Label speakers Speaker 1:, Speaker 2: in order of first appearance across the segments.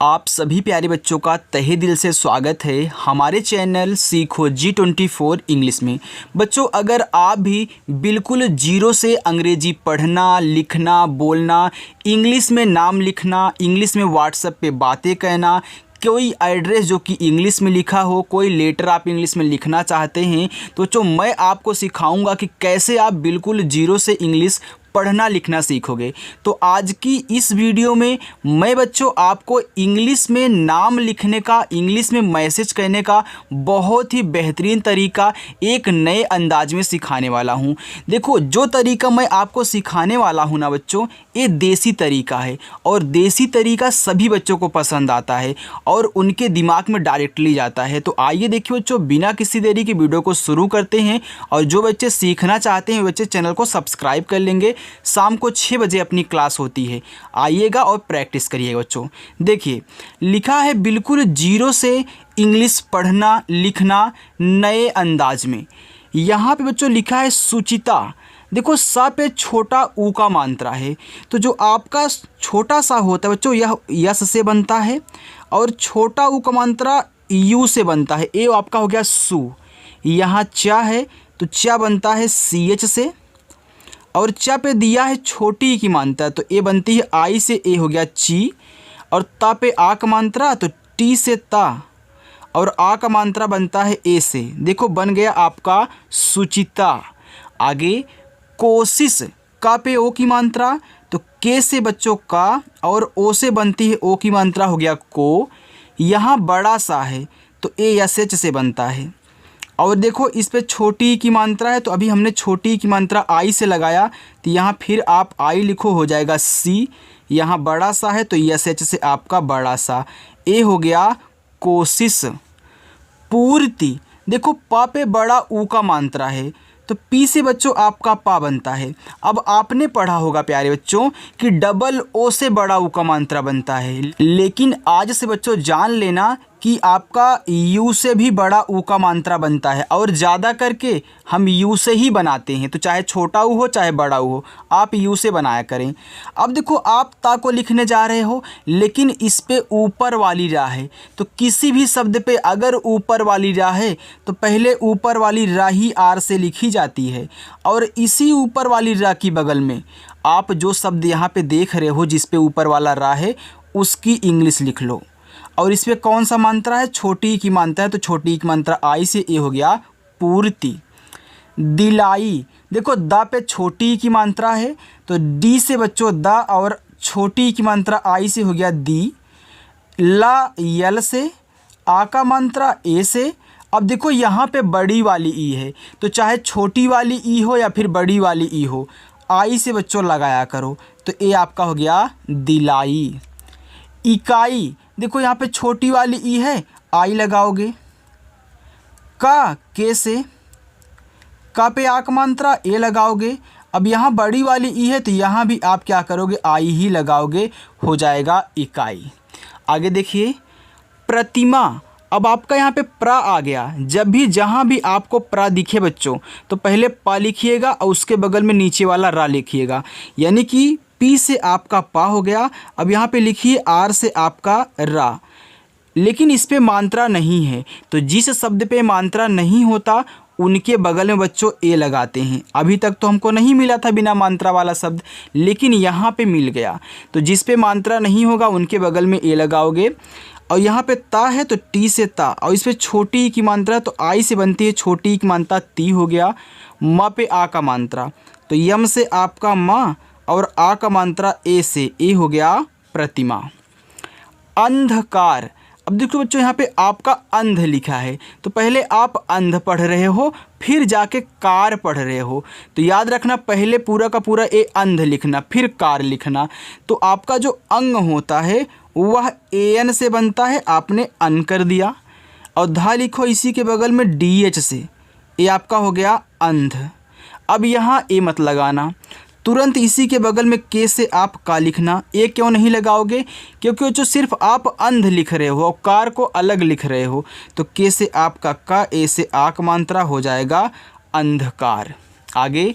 Speaker 1: आप सभी प्यारे बच्चों का तहे दिल से स्वागत है हमारे चैनल सीखो G24 इंग्लिश में। बच्चों, अगर आप भी बिल्कुल जीरो से अंग्रेजी पढ़ना, लिखना, बोलना, इंग्लिश में नाम लिखना, इंग्लिश में व्हाट्सएप पे बातें कहना, कोई एड्रेस जो कि इंग्लिश में लिखा हो, कोई लेटर आप इंग्लिश में लिखना चाहते हैं, तो जो मैं आपको सिखाऊंगा कि कैसे आप बिल्कुल जीरो से इंग्लिश पढ़ना लिखना सीखोगे। तो आज की इस वीडियो में मैं बच्चों आपको इंग्लिश में नाम लिखने का, इंग्लिश में मैसेज कहने का बहुत ही बेहतरीन तरीका एक नए अंदाज में सिखाने वाला हूं। देखो, जो तरीका मैं आपको सिखाने वाला हूं ना बच्चों, ये देसी तरीका है और देसी तरीका सभी बच्चों को पसंद आता है और उनके दिमाग में डायरेक्टली जाता है। तो आइए देखिए बच्चों, बिना किसी देरी के वीडियो को शुरू करते हैं। और जो बच्चे सीखना चाहते हैं बच्चे चैनल को सब्सक्राइब कर लेंगे। शाम को 6 बजे अपनी क्लास होती है, आइएगा और प्रैक्टिस करिएगा बच्चों। देखिए, लिखा है बिल्कुल जीरो से इंग्लिश पढ़ना लिखना नए अंदाज में। यहाँ पे बच्चों लिखा है सुचिता। देखो, सा पे छोटा ऊ का मात्रा है, तो जो आपका छोटा सा होता है बच्चों यह यस से बनता है और छोटा ऊ का मात्रा यू से बनता है। ए आपका हो गया सु। यहाँ चा है तो चा बनता है CH से और चा पे दिया है छोटी की मात्रा, तो ए बनती है आई से, ए हो गया ची। और ता पे आ का मात्रा तो टी से ता और आ का मात्रा बनता है ए से। देखो, बन गया आपका सुचिता। आगे कोशिश, का पे ओ की मात्रा तो के से बच्चों का और ओ से बनती है ओ की मात्रा, हो गया को। यहाँ बड़ा सा है तो ए या एच से बनता है। और देखो, इस पे छोटी की मात्रा है तो अभी हमने छोटी की मात्रा आई से लगाया, तो यहाँ फिर आप आई लिखो, हो जाएगा सी। यहाँ बड़ा सा है तो एच से आपका बड़ा सा। ए हो गया कोशिश। पूर्ति, देखो पा पे बड़ा ऊ का मात्रा है तो पी से बच्चों आपका पा बनता है। अब आपने पढ़ा होगा प्यारे बच्चों कि डबल ओ से बड़ा ऊ का मात्रा बनता है, लेकिन आज से बच्चों जान लेना कि आपका यू से भी बड़ा ऊ का मात्रा बनता है और ज़्यादा करके हम यू से ही बनाते हैं। तो चाहे छोटा ऊ हो चाहे बड़ा ऊ हो, आप यू से बनाया करें। अब देखो, आप ता को लिखने जा रहे हो लेकिन इस पे ऊपर वाली रा है, तो किसी भी शब्द पे अगर ऊपर वाली रा है तो पहले ऊपर वाली रा ही आर से लिखी जाती है और इसी ऊपर वाली रा की बगल में आप जो शब्द यहाँ पे देख रहे हो जिस पे ऊपर वाला रा है उसकी इंग्लिश लिख लो। और इस पे कौन सा मात्रा है? छोटी की मात्रा है, तो छोटी की मात्रा आई से, ए हो गया पूर्ति। दिलाई, देखो दा पे छोटी की मात्रा है तो डी से बच्चों दा और छोटी की मात्रा आई से, हो गया दी। ला यल से, आ का मात्रा ए से। अब देखो, यहाँ पे बड़ी वाली ई है तो चाहे छोटी वाली ई हो या फिर बड़ी वाली ई हो, आई से बच्चों लगाया करो, तो ए आपका हो गया दिलाई। इकाई, देखो यहाँ पे छोटी वाली ई है, आई लगाओगे। का के से, का पे आ का मात्रा ए लगाओगे। अब यहाँ बड़ी वाली ई है तो यहाँ भी आप क्या करोगे? आई ही लगाओगे, हो जाएगा इकाई। आगे देखिए, प्रतिमा। अब आपका यहाँ पे प्रा आ गया। जब भी जहाँ भी आपको प्रा दिखे बच्चों तो पहले पा लिखिएगा और उसके बगल में नीचे वाला रा लिखिएगा, यानी कि पी से आपका पा हो गया। अब यहाँ पे लिखिए आर से आपका रा, लेकिन इस पे मात्रा नहीं है, तो जिस शब्द पे मात्रा नहीं होता उनके बगल में बच्चों ए लगाते हैं। अभी तक तो हमको नहीं मिला था बिना मात्रा वाला शब्द, लेकिन यहाँ पे मिल गया। तो जिस पे मात्रा नहीं होगा उनके बगल में ए लगाओगे। और यहाँ पे ता है तो टी से ता, और इस पर छोटी की मात्रा तो आई से बनती है, छोटी की मात्रा ती हो गया। माँ पे आ का मात्रा तो यम से आपका माँ और आ का मात्रा ए से, ए हो गया प्रतिमा। अंधकार, अब देखो बच्चों यहाँ पे आपका अंध लिखा है तो पहले आप अंध पढ़ रहे हो फिर जाके कार पढ़ रहे हो, तो याद रखना पहले पूरा का पूरा ए अंध लिखना फिर कार लिखना। तो आपका जो अंग होता है वह AN से बनता है, आपने अन कर दिया। और धा लिखो इसी के बगल में DH से, ये आपका हो गया अंध। अब यहाँ ए मत लगाना, तुरंत इसी के बगल में के से आप का लिखना। ए क्यों नहीं लगाओगे? क्योंकि जो सिर्फ आप अंध लिख रहे हो और कार को अलग लिख रहे हो, तो के से आपका का, ए से आ का मात्रा, हो जाएगा अंधकार। आगे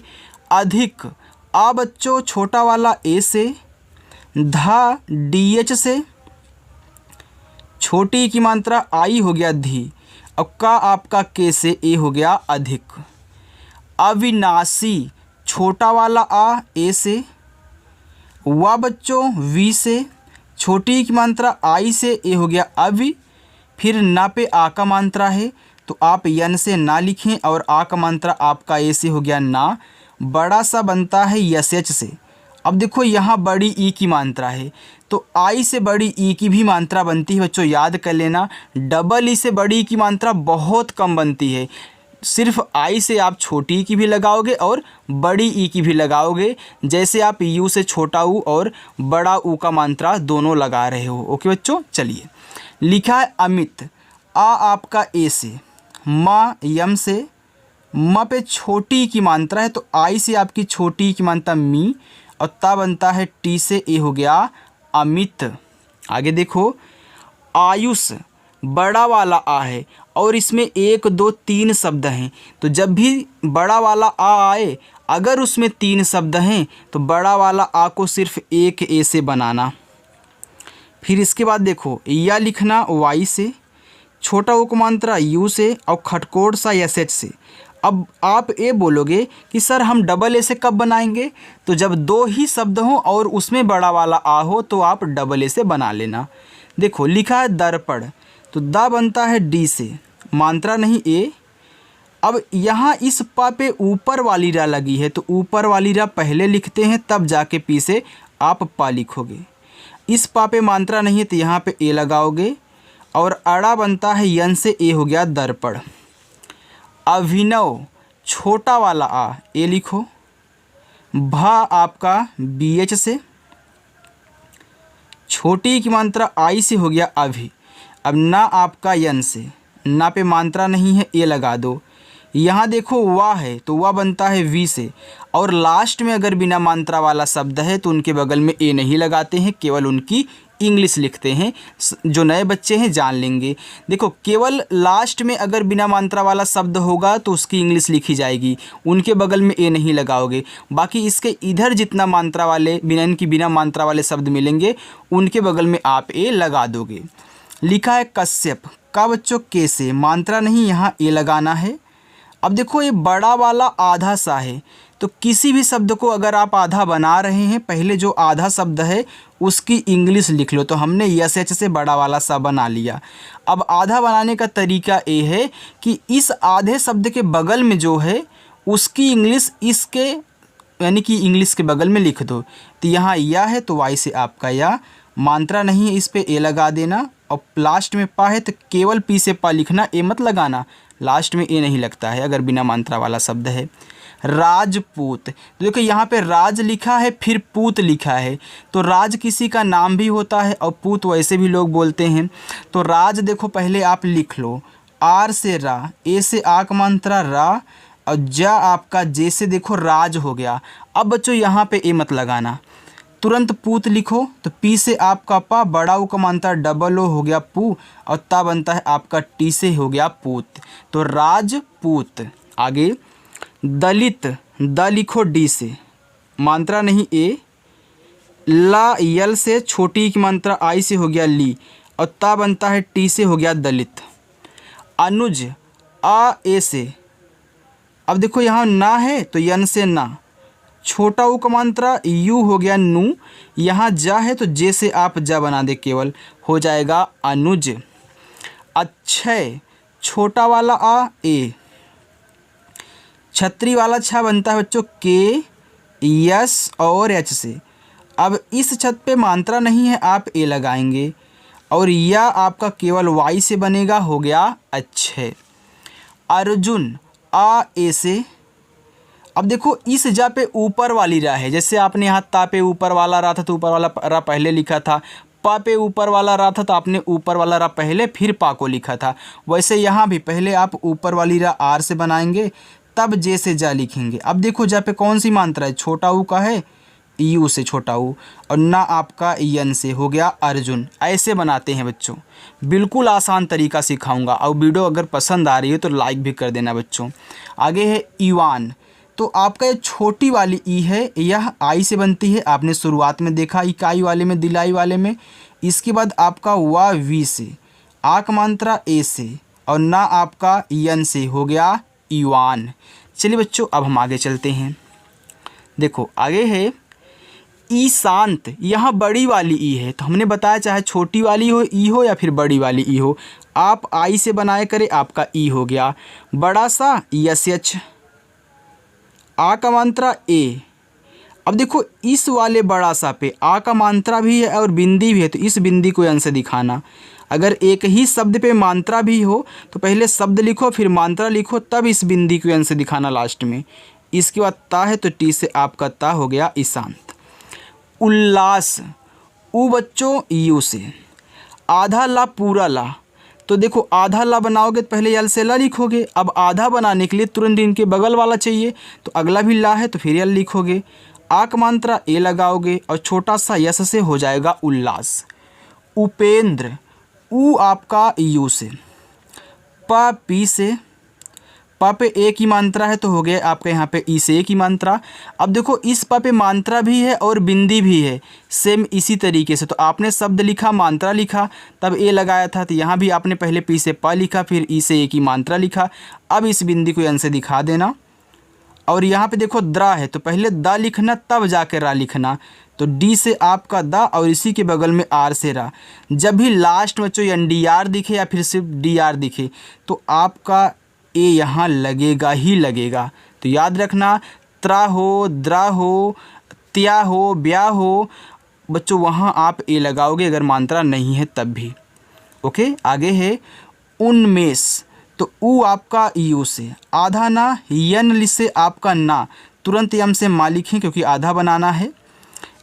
Speaker 1: अधिक, आ बच्चों छोटा वाला ए से, धा DH से, छोटी की मात्रा आई हो गया धी, अब का आपका के से ए हो गया अधिक। अविनाशी छोटा वाला आ ए से, वा बच्चों वी से, छोटी की मात्रा आई से ए हो गया अवि, फिर ना पे आ का मात्रा है तो आप यन से ना लिखें और आ का मात्रा आपका ए से हो गया ना, बड़ा सा बनता है यस एच से। अब देखो यहाँ बड़ी ई की मात्रा है तो आई से बड़ी ई की भी मात्रा बनती है बच्चों, याद कर लेना। डबल ई से बड़ी ई की मात्रा बहुत कम बनती है, सिर्फ आई से आप छोटी ई की भी लगाओगे और बड़ी ई की भी लगाओगे, जैसे आप यू से छोटा ऊ और बड़ा ऊ का मात्रा दोनों लगा रहे हो। ओके बच्चों, चलिए लिखा है अमित, आ आपका ए से, माँ यम से, म पे छोटी की मात्रा है तो आई से आपकी छोटी की मात्रा मी और ता बनता है टी से ए हो गया अमित। आगे देखो आयुष बड़ा वाला आ है और इसमें 1 2 3 शब्द हैं, तो जब भी बड़ा वाला आ आए अगर उसमें 3 शब्द हैं तो बड़ा वाला आ को सिर्फ एक ए से बनाना। फिर इसके बाद देखो या लिखना वाई से, छोटा ओ को मात्रा यू से और खटकोट सा एस एच से। अब आप ये बोलोगे कि सर हम डबल ए से कब बनाएंगे, तो जब 2 ही शब्द हों और उसमें बड़ा वाला आ हो तो आप डबल ए से बना लेना। देखो लिखा है दर्पण, तो दा बनता है डी से, मात्रा नहीं ए। अब यहाँ इस पा पे ऊपर वाली रा लगी है तो ऊपर वाली रा पहले लिखते हैं तब जाके पी से आप पा लिखोगे। इस पा पे मात्रा नहीं है तो यहाँ पे ए लगाओगे और अड़ा बनता है यन से ए हो गया दर्पण। अभिनव छोटा वाला आ ए लिखो, भा आपका बी एच से, छोटी की मात्रा आई से हो गया अभी। अब ना आपका यन से, ना पे मात्रा नहीं है ए लगा दो। यहाँ देखो वाह है तो वाह बनता है वी से, और लास्ट में अगर बिना मात्रा वाला शब्द है तो उनके बगल में ए नहीं लगाते हैं, केवल उनकी इंग्लिश लिखते हैं। जो नए बच्चे हैं जान लेंगे। देखो केवल लास्ट में अगर बिना मात्रा वाला शब्द होगा तो उसकी इंग्लिश लिखी जाएगी, उनके बगल में ए नहीं लगाओगे। बाकी इसके इधर जितना मात्रा वाले बिना मात्रा वाले शब्द मिलेंगे उनके बगल में आप ए लगा दोगे। लिखा है कश्यप, का बच्चों के से, मात्रा नहीं यहाँ ए लगाना है। अब देखो ये बड़ा वाला आधा सा है तो किसी भी शब्द को अगर आप आधा बना रहे हैं पहले जो आधा शब्द है उसकी इंग्लिश लिख लो। तो हमने यस एच से बड़ा वाला सा बना लिया। अब आधा बनाने का तरीका ये है कि इस आधे शब्द के बगल में जो है उसकी इंग्लिश इसके यानी कि इंग्लिश के बगल में लिख दो। तो यहाँ या है तो वाई से आपका या, मात्रा नहीं है इस पे ए लगा देना, और लास्ट में पा है तो केवल पी से पा लिखना, ए मत लगाना, लास्ट में ए नहीं लगता है अगर बिना मात्रा वाला शब्द है। राजपूत, तो देखो यहाँ पे राज लिखा है फिर पूत लिखा है, तो राज किसी का नाम भी होता है और पूत वैसे भी लोग बोलते हैं। तो राज देखो पहले आप लिख लो, आर से रा, ए से आ का मात्रा रा, और जा आपका जे से देखो राज हो गया। अब बच्चों यहाँ पे ए मत लगाना, तुरंत पूत लिखो, तो पी से आपका पा, बड़ा ऊ का मात्रा डबल ओ हो गया पू, और ता बनता है आपका टी से हो गया पूत, तो राजपूत। आगे दलित, द लिखो डी से, मात्रा नहीं ए, ला यल से, छोटी की मात्रा आई से हो गया ली, और ता बनता है टी से हो गया दलित। अनुज, आ ए से, अब देखो यहाँ ना है तो यन से ना, छोटा ऊ का मात्रा यू हो गया नू, यहाँ जा है तो जे से आप जा बना दे, केवल हो जाएगा अनुज। अक्षय, छोटा वाला आ ए, छतरी वाला छा बनता है बच्चों के, यस और एच से। अब इस छत पे मात्रा नहीं है आप ए लगाएंगे, और या आपका केवल वाई से बनेगा, हो गया अक्षय। अर्जुन, आ ए से, अब देखो इस जा पे ऊपर वाली रा है, जैसे आपने यहाँ ता पे ऊपर वाला रा था तो ऊपर वाला रा पहले लिखा था, पा पे ऊपर वाला रा था तो आपने ऊपर वाला रा पहले फिर पा को लिखा था। वैसे यहाँ भी पहले आप ऊपर वाली रा आर से बनाएंगे तब जे से जा लिखेंगे। अब देखो जा पे कौन सी मात्रा है, छोटा ऊ का है, यू से छोटा ऊ, और ना आपका यन से, हो गया अर्जुन। ऐसे बनाते हैं बच्चों, बिल्कुल आसान तरीका सिखाऊंगा। और वीडियो अगर पसंद आ रही है तो लाइक भी कर देना बच्चों। आगे है ईवान, तो आपका ये छोटी वाली ई है, यह आई से बनती है, आपने शुरुआत में देखा इकाई वाले में, दिलाई वाले में। इसके बाद आपका वा वी से, आ का मात्रा ए से और ना आपका यन से, हो गया युआन। चलिए बच्चों अब हम आगे चलते हैं। देखो आगे है ईशांत, यहाँ बड़ी वाली ई है तो हमने बताया चाहे छोटी वाली हो ई हो या फिर बड़ी वाली ई हो, आप आई से बनाए करें, आपका ई हो गया। बड़ा सा यस एच, आ का मात्रा ए। अब देखो इस वाले बड़ा सा पे आ का मात्रा भी है और बिंदी भी है, तो इस बिंदी को यन से दिखाना। अगर एक ही शब्द पे मात्रा भी हो तो पहले शब्द लिखो फिर मात्रा लिखो, तब इस बिंदी को यन से दिखाना लास्ट में। इसके बाद ता है तो टी से आपका ता हो गया ईशांत। उल्लास, उ बच्चों यू से। आधा ला पूरा ला, तो देखो आधा ला बनाओगे तो पहले यल से ला लिखोगे। अब आधा बनाने के लिए तुरंत इनके बगल वाला चाहिए, तो अगला भी ला है तो फिर यल लिखोगे। आ का मात्रा ए लगाओगे और छोटा सा यस से हो जाएगा उल्लास। उपेंद्र, उ आपका यू से। प पी से, प पे ए की मात्रा है तो हो गया आपका यहाँ पे ई से ए की मात्रा। अब देखो इस प पे मात्रा भी है और बिंदी भी है, सेम इसी तरीके से। तो आपने शब्द लिखा, मात्रा लिखा, तब ए लगाया था, तो यहाँ भी आपने पहले पी से प लिखा फिर ई से ए की मात्रा लिखा। अब इस बिंदी को यन से दिखा देना। और यहाँ पे देखो द्रा है तो पहले दा लिखना तब जाके रा लिखना, तो डी से आपका दा और इसी के बगल में आर से रा। जब भी लास्ट में बच्चों एन डी आर दिखे या फिर सिर्फ डी आर दिखे तो आपका ए यहाँ लगेगा ही लगेगा। तो याद रखना, त्रा हो, द्रा हो, त्या हो, ब्या हो बच्चों, वहाँ आप ए लगाओगे अगर मात्रा नहीं है तब भी। ओके आगे है उन्मेष, तो उ आपका यू से। आधा ना यन से आपका ना, तुरंत यम से मा लिखें क्योंकि आधा बनाना है।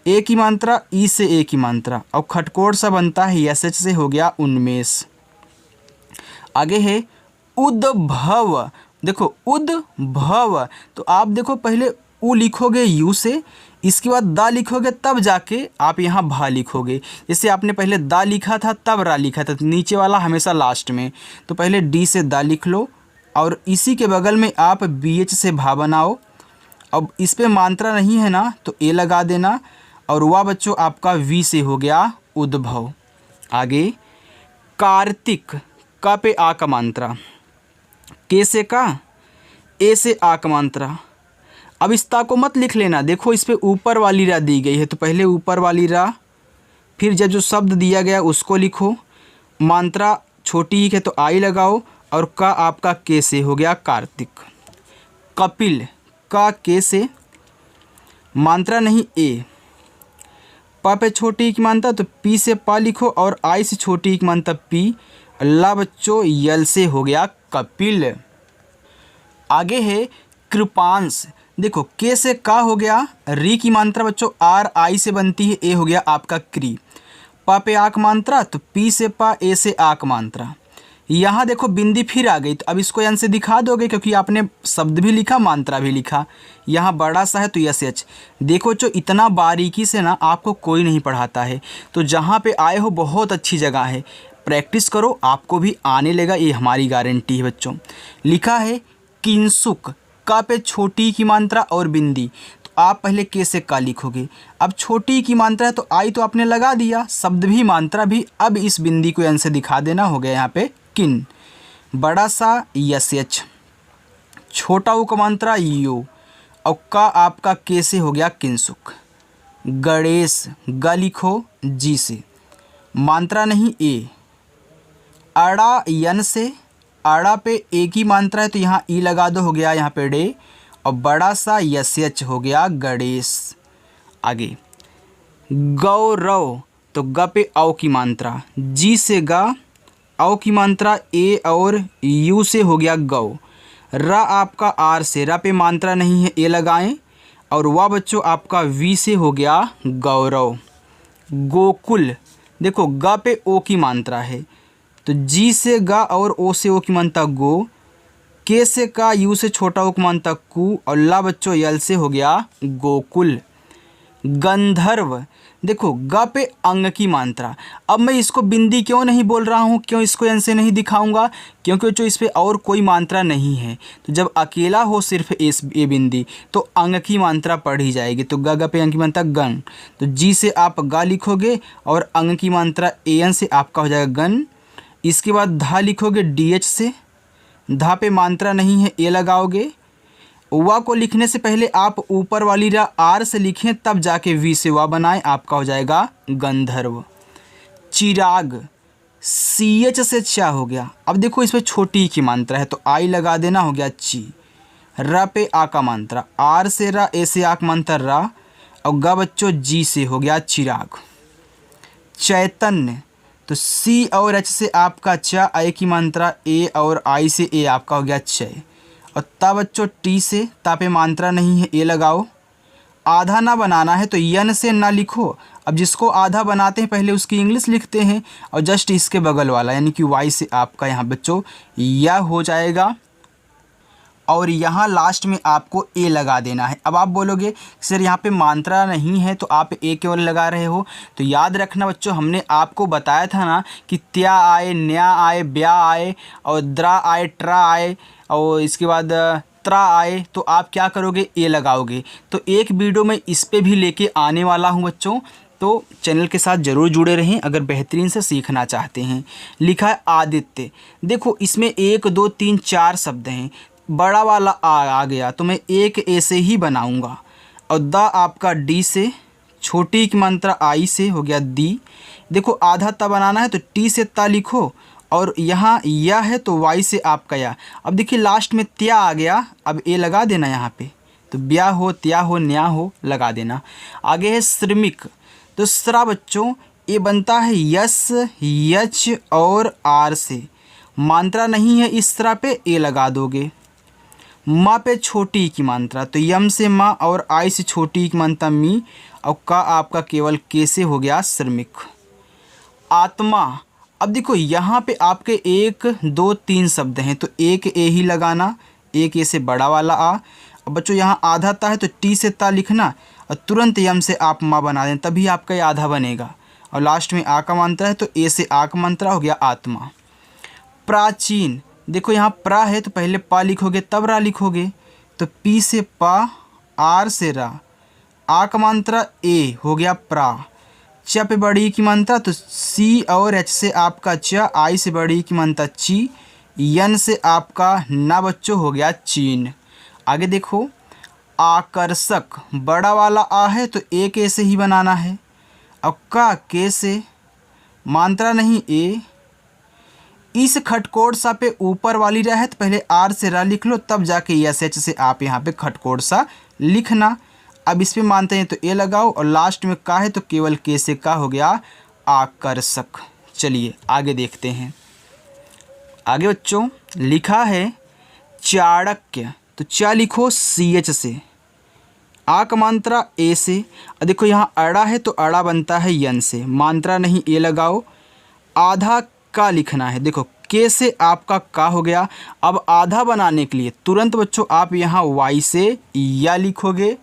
Speaker 1: ए की मात्रा ई से ए की मात्रा और खटकोड़ सा बनता है एस एच से, हो गया उन्मेष। आगे है उद्भव, देखो उद्भव, तो आप देखो पहले उ लिखोगे यू से, इसके बाद दा लिखोगे तब जाके आप यहाँ भा लिखोगे। जैसे आपने पहले दा लिखा था तब रा लिखा था, तो नीचे वाला हमेशा लास्ट में। तो पहले डी से दा लिख लो और इसी के बगल में आप बी एच से भा बनाओ। अब इस पे मात्रा नहीं है ना तो ए लगा देना और वह बच्चों आपका वी से हो गया उद्भव। आगे कार्तिक, का पे आ का मात्रा, के से का, ए से आ का मात्रा। अब इस ता को मत लिख लेना, देखो इस पे ऊपर वाली रा दी गई है तो पहले ऊपर वाली रा, फिर जब जो शब्द दिया गया उसको लिखो। मात्रा छोटी है तो आई लगाओ और का आपका के से हो गया कार्तिक। कपिल, का के से, मात्रा नहीं ए, प पे छोटी की मात्रा तो पी से पा लिखो और आई से छोटी की मात्रा पी। अल्लाह बच्चों यल से हो गया कपिल। आगे है कृपांश, देखो के से का हो गया, री की मात्रा बच्चों आर आई से बनती है, ए हो गया आपका क्री। प पे आक मात्रा तो पी से पा, ए से आक मात्रा। यहाँ देखो बिंदी फिर आ गई, तो अब इसको यन से दिखा दोगे क्योंकि आपने शब्द भी लिखा मात्रा भी लिखा। यहाँ बड़ा सा है तो यस एच। देखो जो इतना बारीकी से ना आपको कोई नहीं पढ़ाता है, तो जहाँ पे आए हो बहुत अच्छी जगह है, प्रैक्टिस करो आपको भी आने लगा, ये हमारी गारंटी है बच्चों। लिखा है किंसुक, का पे छोटी की मात्रा और बिंदी, तो आप पहले के से का लिखोगे। अब छोटी की मात्रा है तो आई तो आपने लगा दिया, शब्द भी मात्रा भी। अब इस बिंदी को यन से दिखा देना, हो गया यहाँ पे किन। बड़ा सा यस एच, छोटा उ का मात्रा यू और का आपका के से हो गया किंसुक। गणेश, ग लिखो जी से, मात्रा नहीं ए। अड़ा यन से, आड़ा पे ए की मात्रा है तो यहाँ ई लगा दो, हो गया यहाँ पे डे और बड़ा सा यस एच हो गया गणेश। आगे गौरव, तो ग पे औ की मात्रा, जी से गा, औ की मात्रा ए और यू से हो गया गौ। रा आपका आर से, रा पे मात्रा नहीं है ए लगाएं और वह बच्चों आपका वी से हो गया गौरव। गोकुल, देखो ग पे ओ की मात्रा है तो जी से गा और ओ से ओ की मात्रा गो। के से का, यू से छोटा ओ की मात्रा कु और ला बच्चों यल से हो गया गोकुल। गंधर्व, देखो ग पे अंग की मात्रा। अब मैं इसको बिंदी क्यों नहीं बोल रहा हूँ, क्यों इसको यन से नहीं दिखाऊंगा, क्योंकि जो इस पे और कोई मात्रा नहीं है। तो जब अकेला हो सिर्फ ए बिंदी तो अंग की मात्रा पढ़ी जाएगी, तो ग पे अंग की मात्रा गण, तो जी से आप गा लिखोगे और अंग की मात्रा ए एन से आपका हो जाएगा गण। इसके बाद धा लिखोगे DH से, धा पे मात्रा नहीं है ए लगाओगे। वा को लिखने से पहले आप ऊपर वाली रा आर से लिखें, तब जाके वी से वा बनाएं, आपका हो जाएगा गंधर्व। चिराग CH से चा हो गया। अब देखो इसमें छोटी की मात्रा है तो आई लगा देना, हो गया ची। र पे आ का मात्रा, आर से रा, ए से आ का मात्रा रा, और ग बच्चों जी से हो गया चिराग। चैतन्य तो C और H से आपका चा, आई की मात्रा ए, और आई से ए आपका हो गया चय। और ता बच्चों टी से, ता पे मात्रा नहीं है ए लगाओ। आधा ना बनाना है तो यन से ना लिखो। अब जिसको आधा बनाते हैं पहले उसकी इंग्लिश लिखते हैं, और जस्ट इसके बगल वाला यानी कि वाई से आपका यहाँ बच्चों या हो जाएगा, और यहाँ लास्ट में आपको ए लगा देना है। अब आप बोलोगे सर यहाँ पे मात्रा नहीं है तो आप ए केवल लगा रहे हो, तो याद रखना बच्चों, हमने आपको बताया था ना कि त्या आए, न्या आए, ब्या आए, और द्रा आए, ट्रा आए, और इसके बाद त्रा आए, तो आप क्या करोगे, ए लगाओगे। तो एक वीडियो में इस पे भी लेके आने वाला हूँ बच्चों, तो चैनल के साथ ज़रूर जुड़े रहें अगर बेहतरीन से सीखना चाहते हैं। लिखा है आदित्य। देखो इसमें 1 2 3 4 शब्द हैं, बड़ा वाला आ गया तो मैं एक ए से ही बनाऊंगा, और द आपका डी से, छोटी की मात्रा आई से हो गया दी। देखो आधा ता बनाना है तो टी से ता लिखो, और यहाँ या है तो वाई से आपका या। अब देखिए लास्ट में त्या आ गया, अब ए लगा देना यहाँ पे, तो ब्या हो, त्या हो, न्या हो लगा देना। आगे है श्रमिक, तो श्रा बच्चों ये बनता है यस, यच और आर से, मात्रा नहीं है इस तरह पे ए लगा दोगे। माँ पे छोटी की मात्रा तो यम से माँ, और आई से छोटी की मात्रा मी, और का आपका केवल के से हो गया श्रमिक। आत्मा, अब देखो यहाँ पे आपके 1 2 3 शब्द हैं तो एक ए ही लगाना, एक ए से बड़ा वाला आ। अब बच्चों यहाँ आधा ता है तो टी से ता लिखना, और तुरंत यम से आप माँ बना दें, तभी आपका ये आधा बनेगा। और लास्ट में आ का मात्रा है तो ए से आ का मात्रा हो गया आत्मा। प्राचीन, देखो यहाँ प्रा है तो पहले पा लिखोगे तब रा लिखोगे, तो पी से पा, आर से रा, आ का मात्रा ए हो गया प्रा। च पे बड़ी की मात्रा तो सी और एच से आपका च, आई से बड़ी की मात्रा ची, यन से आपका ना बच्चों हो गया चीन। आगे देखो आकर्षक, बड़ा वाला आ है तो एक ए से ही बनाना है, अब का के से, मात्रा नहीं ए। इस खटकोड़ सा पे ऊपर वाली रा है तो पहले आर से रा लिख लो, तब जाके यस एच से आप यहाँ पे खटकोड़ सा लिखना। अब इस पे मानते हैं तो ए लगाओ, और लास्ट में का है तो केवल के से का हो गया आकर्षक। चलिए आगे देखते हैं। आगे बच्चों लिखा है चाणक्य, तो चा लिखो CH से, आ का मात्रा ए से। देखो यहाँ अड़ा है तो अड़ा बनता है यन से, मात्रा नहीं ए लगाओ। आधा का लिखना है, देखो के से आपका का हो गया। अब आधा बनाने के लिए तुरंत बच्चों आप यहाँ वाई से या लिखोगे,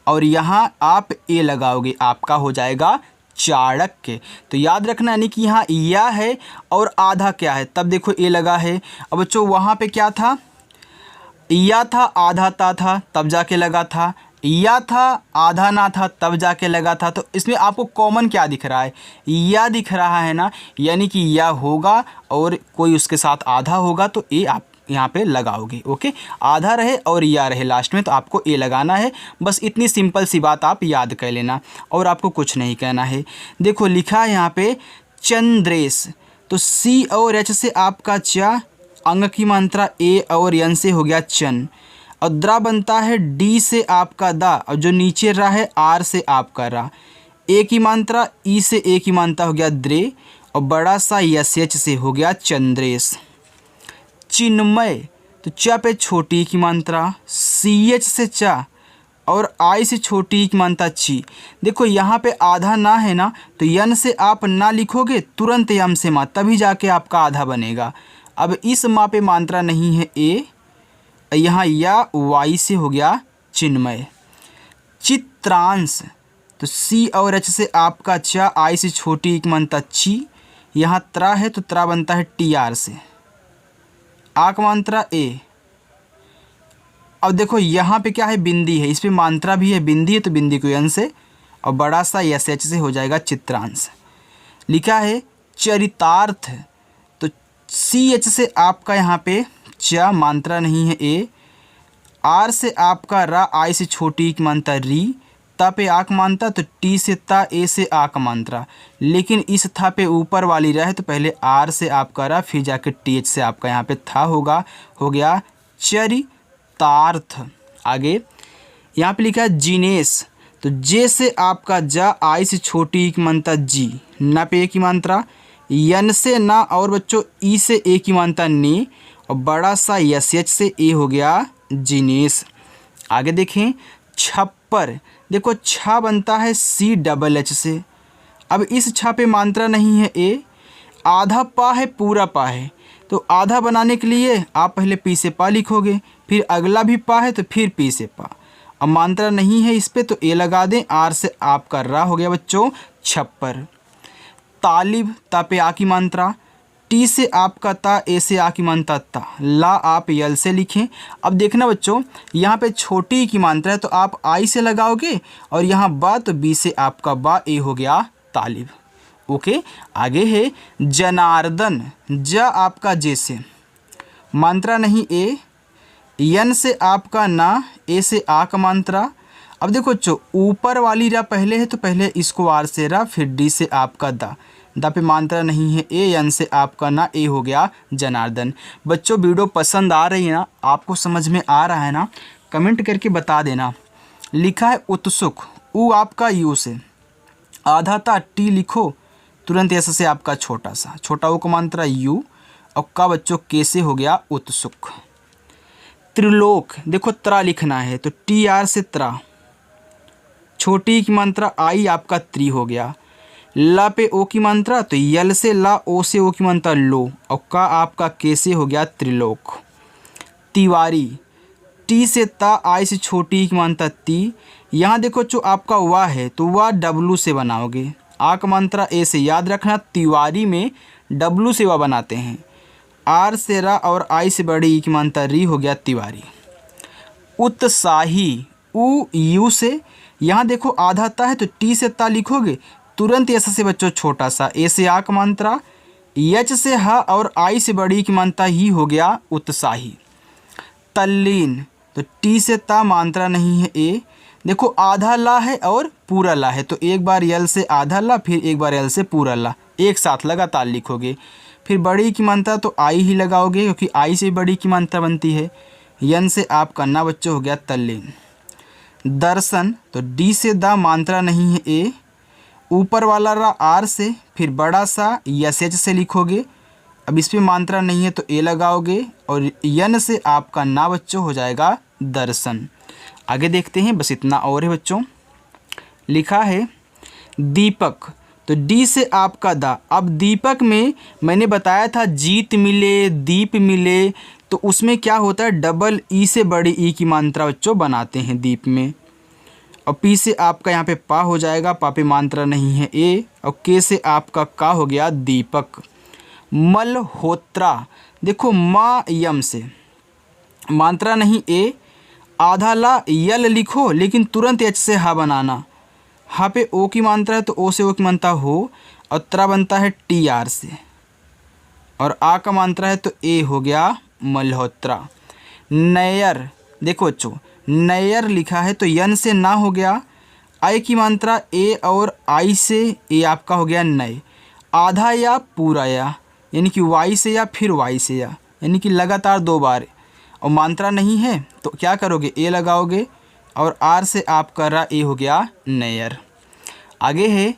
Speaker 1: और यहाँ आप ए लगाओगे, आपका हो जाएगा चाणक्य। तो याद रखना यानी कि यहाँ या है और आधा क्या है, तब देखो ए लगा है। अब बच्चों वहाँ पे क्या था, या था, आधा ता था तब जाके लगा था, या था आधा ना था तब जाके लगा था। तो इसमें आपको कॉमन क्या दिख रहा है, या दिख रहा है ना, यानी कि या होगा और कोई उसके साथ आधा होगा तो ए आप यहाँ पे लगाओगे। ओके, आधा रहे और या रहे लास्ट में तो आपको ए लगाना है। बस इतनी सिंपल सी बात आप याद कर लेना, और आपको कुछ नहीं कहना है। देखो लिखा है यहाँ पे चंद्रेश, तो सी और एच से आपका चा, अंग की मात्रा ए और यन से हो गया चन, और द्रा बनता है डी से आपका दा, और जो नीचे रा है आर से आपका रा, ए की मात्रा ई से ए की मात्रा हो गया द्रे, और बड़ा सा यस एच से हो गया चंद्रेश। चिन्मय, तो च पे छोटी की मात्रा, सी एच से चा, और आई से छोटी की मात्रा ची। देखो यहाँ पे आधा ना है ना, तो यन से आप ना लिखोगे, तुरंत यम से माँ, तभी जाके आपका आधा बनेगा। अब इस माँ पे मात्रा नहीं है ए, यहाँ या वाई से हो गया चिन्मय। चित्रांश, तो सी और एच से आपका चा, आई से छोटी की मात्रा ची, यहाँ त्रा है तो त्रा बनता है टी आर से, आ का मात्रा ए। अब देखो यहाँ पे क्या है, बिंदी है, इस पे मात्रा भी है, बिंदी है तो बिंदी को यन से, और बड़ा सा यस एच से हो जाएगा चित्रांश। लिखा है चरितार्थ, तो सी एच से आपका यहाँ पे च मात्रा नहीं है ए, आर से आपका रा, आई से छोटी की मात्रा री, ता पे आक मात्रा, तो टी से ता, ए से आक मात्रा। लेकिन इस था पे ऊपर वाली रा है तो पहले आर से आपका रा, फिर जाके टी एच से आपका यहाँ पे था होगा, हो गया चरितार्थ। आगे यहाँ पे लिखा है जिनेस, तो जे से आपका जा, आई से छोटी की मात्रा जी, ना पे ए की मात्रा, यन से ना, और बच्चों ई से ए की मात्रा ने, और बड़ा सा यस एच से ए हो गया जिनेस। आगे देखें छप्पर, देखो छा बनता है सी डबल एच से। अब इस छा पे मात्रा नहीं है ए, आधा पा है पूरा पा है, तो आधा बनाने के लिए आप पहले पी से पा लिखोगे, फिर अगला भी पा है तो फिर पी से पा। अब मात्रा नहीं है इस पे तो ए लगा दें, आर से आपका रा हो गया बच्चों छप्पर। तालिब, ता पे आ की मात्रा, टी से आपका ता, ए से आ की मात्रा ता, ला आप यल से लिखें। अब देखना बच्चों यहाँ पे छोटी की मात्रा है तो आप आई से लगाओगे, और यहाँ बा तो बी से आपका बा, ए हो गया तालिब। ओके, आगे है जनार्दन, ज आपका जे से, मात्रा नहीं ए, यन से आपका ना, ए से आ का मात्रा। अब देखो जो ऊपर वाली रा पहले है तो पहले इसको आर से रा, फिर डी से आपका दा, दा पे मात्रा नहीं है ए, यन से आपका ना, ए हो गया जनार्दन। बच्चों वीडियो पसंद आ रही है ना, आपको समझ में आ रहा है ना, कमेंट करके बता देना। लिखा है उत्सुक, ऊ आपका यू से, आधा था टी लिखो, तुरंत ऐसा से आपका छोटा सा, छोटा ऊ का मात्रा यू, और का बच्चों के से हो गया उत्सुक। त्रिलोक, देखो त्रा लिखना है तो टी आर से त्रा, छोटी की मात्रा आई आपका त्री हो गया। ला पे ओ की मात्रा तो यल से ला, ओ से ओ की मात्रा लो, और का आपका के से हो गया त्रिलोक। तिवारी, टी से ता, आई से छोटी की मात्रा ती, यहाँ देखो जो आपका वाह है तो वाह डब्लू से बनाओगे, आ का मात्रा ए से, याद रखना तिवारी में डब्लू से वाह बनाते हैं। आर से रा और आई से बड़ी ई की मात्रा री हो गया तिवारी। उत्साही, ऊ यू से, यहाँ देखो आधा ता है तो टी से ता लिखोगे, तुरंत ऐसा से बच्चों छोटा सा, ए से आ का मात्रा, यच से हा और आई से बड़ी की मात्रा ही हो गया उत्साही। तल्लीन, तो टी से ता मात्रा नहीं है ए, देखो आधा ला है और पूरा ला है तो एक बार यल से आधा ला, फिर एक बार यल से पूरा ला, एक साथ लगातार लिखोगे। फिर बड़ी की मात्रा तो आई ही लगाओगे क्योंकि आई से बड़ी की मात्रा बनती है। यन से आपका ना बच्चों हो गया तल्लीन। दर्शन, तो डी से दा मात्रा नहीं है ए, ऊपर वाला रा आर से, फिर बड़ा सा यस एच से लिखोगे। अब इस पर मात्रा नहीं है तो ए लगाओगे, और यन से आपका ना बच्चों हो जाएगा दर्शन। आगे देखते हैं, बस इतना और है बच्चों। लिखा है दीपक, तो डी से आपका दा। अब दीपक में मैंने बताया था जीत मिले, दीप मिले, तो उसमें क्या होता है डबल ई से बड़ी ई की मात्रा बच्चों बनाते हैं दीप में। और पी से आपका यहाँ पे पा हो जाएगा, पा पे मात्रा नहीं है ए, और के से आपका का हो गया दीपक। मलहोत्रा, देखो मा यम से, मात्रा नहीं ए, आधा ला यल लिखो लेकिन तुरंत एच से हा बनाना, हा पे ओ की मात्रा है तो ओ से ओ की मात्रा हो, और त्रा बनता है टी आर से, और आ का मात्रा है तो ए हो गया मल्होत्रा। नैयर, देखो बच्चों नैयर लिखा है तो यन से ना हो गया, आई की मात्रा ए और आई से ए आपका हो गया नय, आधा या पूरा या, यानी कि वाई से या फिर वाई से या, यानी कि लगातार दो बार, और मात्रा नहीं है तो क्या करोगे ए लगाओगे, और आर से आपका रा ए हो गया नैयर। आगे है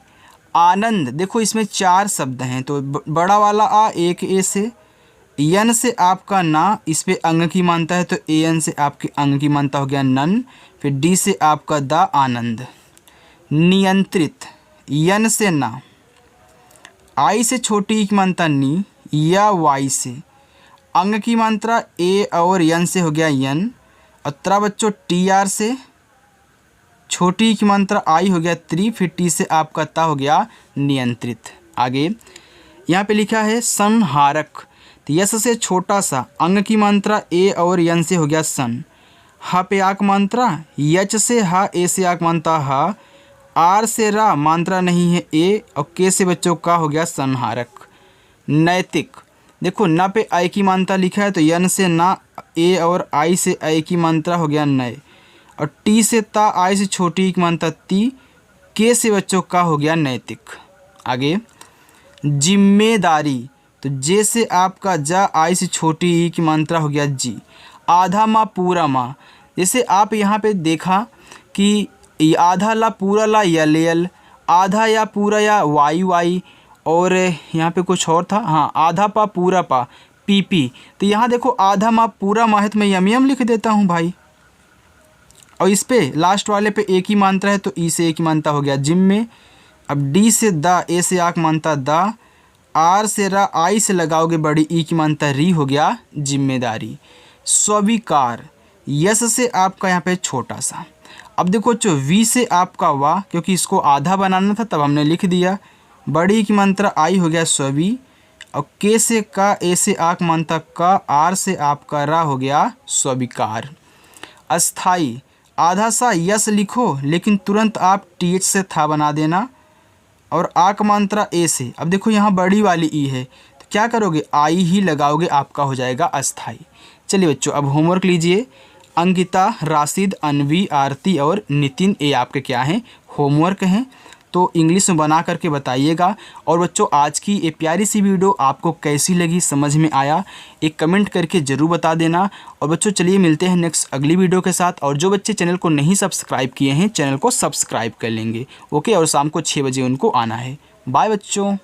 Speaker 1: आनंद, देखो इसमें चार शब्द हैं तो बड़ा वाला आ एक ए से, यन से आपका ना, इस पे अंग की मात्रा है तो ए एन से आपके अंग की मात्रा हो गया नन, फिर डी से आपका दा आनंद। नियंत्रित, यन से ना, आई से छोटी की मात्रा नी, या वाई से, अंग की मात्रा ए और यन से हो गया यन, और त्रा बच्चों टी आर से, छोटी की मात्रा आई हो गया त्री, फिर टी से आपका ता हो गया नियंत्रित। आगे यहाँ पे लिखा है संहारक, तो यस से छोटा सा, अंग की मात्रा ए और यन से हो गया सन, हा पे आक मात्रा, यच से हा, ए से आक मात्रा हा, आर से रा मात्रा नहीं है ए, और के से बच्चों का हो गया संहारक। नैतिक, देखो न पे आई की मात्रा लिखा है तो यन से ना ए और आई से आई की मात्रा हो गया नए, और टी से ता आई से छोटी की मात्रा ती, के से बच्चों का हो गया नैतिक। आगे जिम्मेदारी, तो जे से आपका जा आई से छोटी ई की मात्रा हो गया जी। आधा माँ पूरा माँ, जैसे आप यहाँ पे देखा कि ये आधा ला पूरा ला यल यल, आधा या पूरा या वाई वाई, और यहाँ पे कुछ और था, हाँ आधा पा पूरा पा पी पी। तो यहाँ देखो आधा माँ पूरा माँ है तो मैं यम लिख देता हूँ भाई, और इस पे लास्ट वाले पे एक ही मात्रा है तो ई से एक ही मात्रा हो गया जिम में। अब डी से दा, ए से आक मात्रा दा, आर से रा, आई से लगाओगे बड़ी ई की मात्रा री हो गया जिम्मेदारी। स्वीकार, यस से आपका यहाँ पे छोटा सा। अब देखो जो वी से आपका वाह, क्योंकि इसको आधा बनाना था तब हमने लिख दिया, बड़ी की मात्रा आई हो गया स्वी, और के से का, ए से आक मात्रा का, आर से आपका रा हो गया स्वीकार। अस्थाई, आधा सा यस लिखो लेकिन तुरंत आप टी एच से था बना देना, और आक मात्रा ए से। अब देखो यहाँ बड़ी वाली ई है तो क्या करोगे, आई ही लगाओगे, आपका हो जाएगा अस्थाई। चलिए बच्चों अब होमवर्क लीजिए। अंकिता, राशिद, अनवी, आरती और नितिन, ये आपके क्या हैं, होमवर्क हैं, तो इंग्लिश में बना करके बताइएगा। और बच्चों आज की ये प्यारी सी वीडियो आपको कैसी लगी, समझ में आया, एक कमेंट करके ज़रूर बता देना। और बच्चों चलिए मिलते हैं नेक्स्ट अगली वीडियो के साथ, और जो बच्चे चैनल को नहीं सब्सक्राइब किए हैं चैनल को सब्सक्राइब कर लेंगे, ओके। और शाम को 6 बजे उनको आना है। बाय बच्चों।